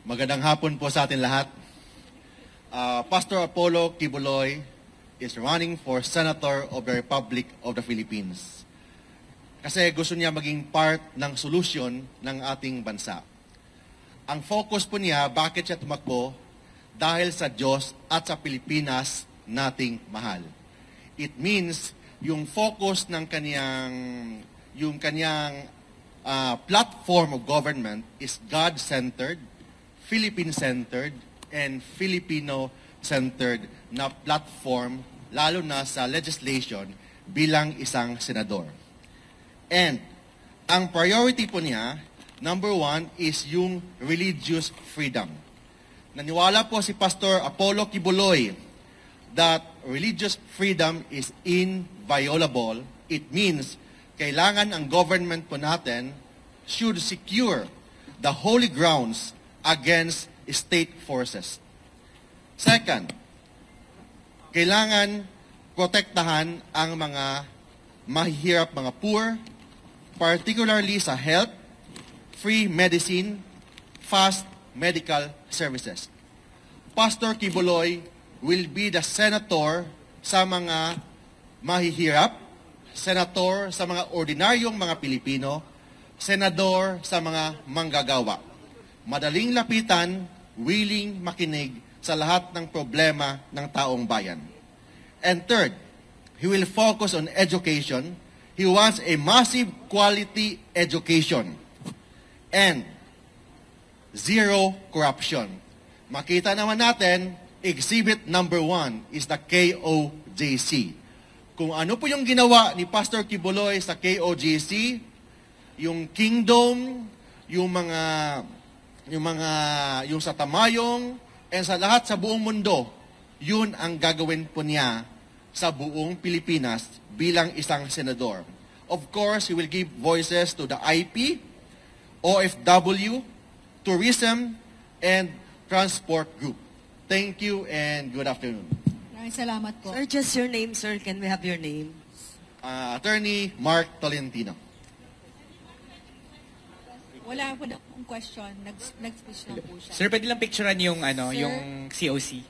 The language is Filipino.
Magandang hapon po sa atin lahat. Pastor Apollo Kibuloy is running for Senator of the Republic of the Philippines. Kasi gusto niya maging part ng solusyon ng ating bansa. Ang focus po niya, bakit siya tumakbo? Dahil sa Diyos at sa Pilipinas nating mahal. It means yung focus ng kanyang platform of government is God-centered, Philippine-centered, and Filipino-centered na platform, lalo na sa legislation bilang isang senador. And ang priority po niya, number one, is yung religious freedom. Naniwala po si Pastor Apollo Kibuloy that religious freedom is inviolable. It means kailangan ang government po natin should secure the holy grounds against state forces. Second, kailangan protektahan ang mga mahihirap, mga poor, particularly sa health, free medicine, fast medical services. Pastor Kibuloy will be the senator sa mga mahihirap, senator sa mga ordinaryong mga Pilipino, senador sa mga manggagawa. Madaling lapitan, willing makinig sa lahat ng problema ng taong bayan. And third, he will focus on education. He wants a massive quality education and zero corruption. Makita naman natin, exhibit number 1 is the KOJC. Kung ano po yung ginawa ni Pastor Kibuloy sa KOJC, yung kingdom, yung sa Tamayong, and sa lahat sa buong mundo, yun ang gagawin po niya sa buong Pilipinas bilang isang senador. Of course, he will give voices to the IP, OFW, tourism, and transport group. Thank you and good afternoon. Maraming salamat po. Sir, just your name, sir. Can we have your name? Attorney Mark Tolentino. Wala po na akong question. Nag-speech na po siya. Sir, pwede lang picturean yung, Sir? yung COC.